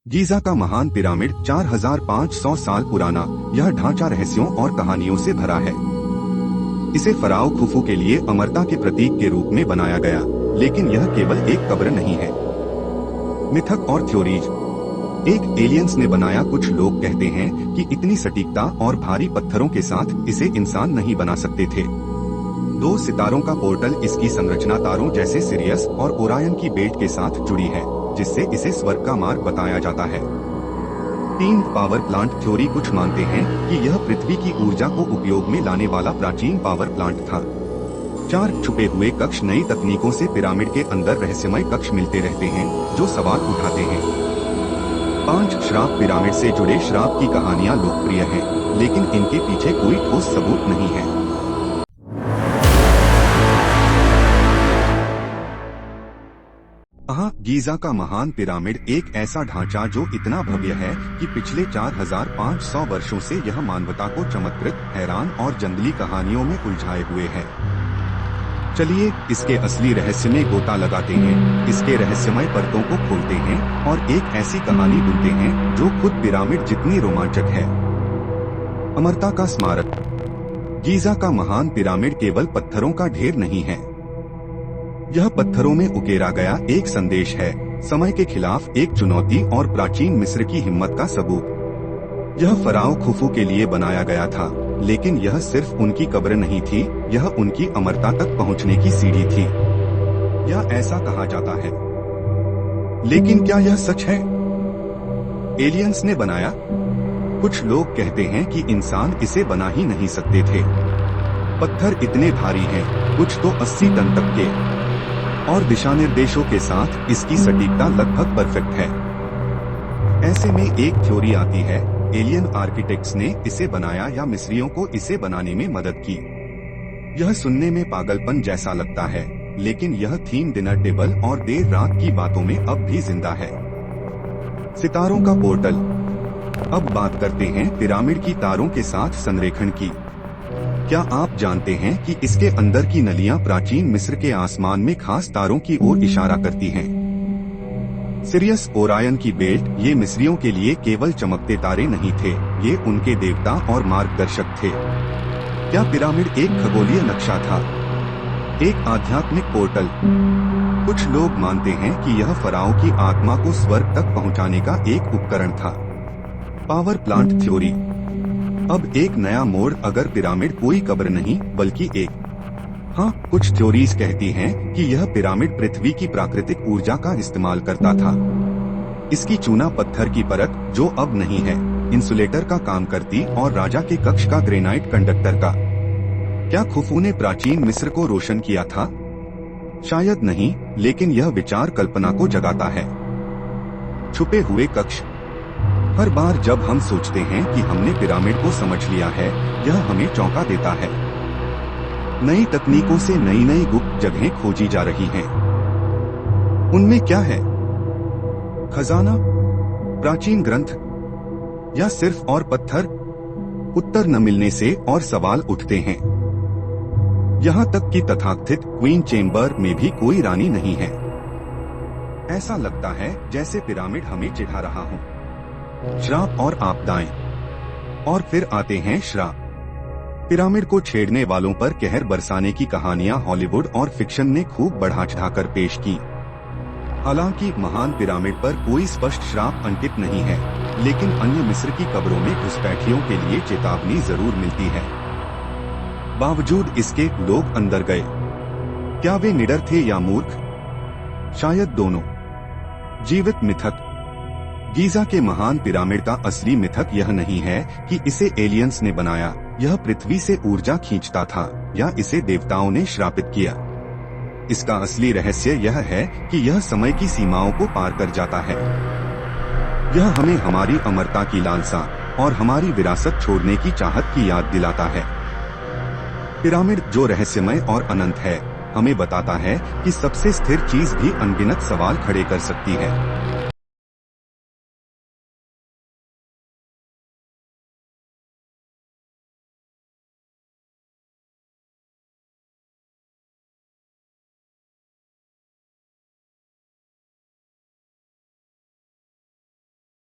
Giza का महान pyramid 4500 साल पुराना, यह ढांचा रहस्यों और कहानियों से भरा है। इसे फराओ खुफू के लिए अमरता के प्रतीक के रूप में बनाया गया, लेकिन यह केवल एक कब्र नहीं है। मिथक और थ्योरीज। एक एलियंस ने बनाया। कुछ लोग कहते हैं कि इतनी सटीकता और भारी पत्थरों के साथ इसे इंसान नहीं बना सकते थे। 2 सितारों का पोर्टल। इसकी संरचना तारों जैसे सिरियस और ओरायन की बेल्ट के साथ जुड़ी है, जिससे इसे स्वर्ग का मार्ग बताया जाता है। 3 पावर प्लांट थ्योरी। कुछ मानते हैं कि यह पृथ्वी की ऊर्जा को उपयोग में लाने वाला प्राचीन पावर प्लांट था। 4 छुपे हुए कक्ष। नई तकनीकों से पिरामिड के अंदर रहस्यमय कक्ष मिलते रहते हैं जो सवाल उठाते हैं। 5 श्राप। पिरामिड से जुड़े श्राप की कहानियां लोकप्रिय हैं, लेकिन इनके पीछे कोई ठोस सबूत नहीं है। गीजा का महान पिरामिड एक ऐसा ढांचा जो इतना भव्य है कि पिछले 4500 वर्षों से यह मानवता को चमत्कृत, हैरान और जंगली कहानियों में उलझाए हुए है। चलिए इसके असली रहस्य में गोता लगाते हैं, इसके रहस्यमय परतों को खोलते हैं और एक ऐसी कहानी बुनते हैं जो खुद पिरामिड जितनी रोमांचक है। अमरता का स्मारक। गीजा का महान पिरामिड केवल पत्थरों का ढेर नहीं है, यह पत्थरों में उकेरा गया एक संदेश है, समय के खिलाफ एक चुनौती और प्राचीन मिस्र की हिम्मत का सबूत। यह फराओ खुफू के लिए बनाया गया था, लेकिन यह सिर्फ उनकी कब्र नहीं थी, यह उनकी अमरता तक पहुंचने की सीढ़ी थी, या ऐसा कहा जाता है। लेकिन क्या यह सच है? एलियंस ने बनाया? कुछ लोग कहते हैं कि इंसान इसे बना ही नहीं सकते थे। पत्थर इतने भारी हैं, कुछ तो 80 टन तक के, और दिशा निर्देशों के साथ इसकी सटीकता लगभग परफेक्ट है। ऐसे में एक थ्योरी आती है, एलियन आर्किटेक्ट्स ने इसे बनाया या मिस्रियों को इसे बनाने में मदद की। यह सुनने में पागलपन जैसा लगता है, लेकिन यह थीम डिनर टेबल और देर रात की बातों में अब भी जिंदा है। सितारों का पोर्टल। अब बात करते हैं पिरामिड की तारों के साथ संरेखण की। क्या आप जानते हैं कि इसके अंदर की नलियां प्राचीन मिस्र के आसमान में खास तारों की ओर इशारा करती हैं? सिरियस, ओरायन की बेल्ट, ये मिस्रियों के लिए केवल चमकते तारे नहीं थे, ये उनके देवता और मार्गदर्शक थे। क्या पिरामिड एक खगोलीय नक्शा था, एक आध्यात्मिक पोर्टल? कुछ लोग मानते हैं कि यह फराओ की आत्मा को स्वर्ग तक पहुंचाने का एक उपकरण था। Power plant theory. अब एक नया मोड़। अगर पिरामिड कोई कब्र नहीं बल्कि एक, कुछ थ्योरीज कहती हैं कि यह पिरामिड पृथ्वी की प्राकृतिक ऊर्जा का इस्तेमाल करता था। इसकी चूना पत्थर की परत, जो अब नहीं है, इंसुलेटर का काम करती और राजा के कक्ष का ग्रेनाइट कंडक्टर का। क्या खुफू ने प्राचीन मिस्र को रोशन किया था? शायद नहीं, लेकिन यह विचार कल्पना को जगाता है। छुपे हुए कक्ष। हर बार जब हम सोचते हैं कि हमने पिरामिड को समझ लिया है, यह हमें चौंका देता है। नई तकनीकों से नई नई गुप्त जगहें खोजी जा रही हैं। उनमें क्या है? खजाना, प्राचीन ग्रंथ, या सिर्फ और पत्थर? उत्तर न मिलने से और सवाल उठते हैं। यहाँ तक कि तथाकथित क्वीन चेम्बर में भी कोई रानी नहीं है। ऐसा लगता है जैसे पिरामिड हमें चिढ़ा रहा हो। श्राप और आपदाएं। और फिर आते हैं श्राप। पिरामिड को छेड़ने वालों पर कहर बरसाने की कहानियां हॉलीवुड और फिक्शन ने खूब बढ़ा चढ़ाकर पेश की। हालांकि महान पिरामिड पर कोई स्पष्ट श्राप अंकित नहीं है, लेकिन अन्य मिस्र की कब्रों में घुसपैठियों के लिए चेतावनी जरूर मिलती है। बावजूद इसके लोग अंदर गए। क्या वे निडर थे या मूर्ख? शायद दोनों। जीवित मिथक। गीजा के महान पिरामिड का असली मिथक यह नहीं है कि इसे एलियंस ने बनाया, यह पृथ्वी से ऊर्जा खींचता था, या इसे देवताओं ने श्रापित किया। इसका असली रहस्य यह है कि यह समय की सीमाओं को पार कर जाता है। यह हमें हमारी अमरता की लालसा और हमारी विरासत छोड़ने की चाहत की याद दिलाता है। पिरामिड, जो रहस्यमय और अनंत है, हमें बताता है कि सबसे स्थिर चीज भी अनगिनत सवाल खड़े कर सकती है।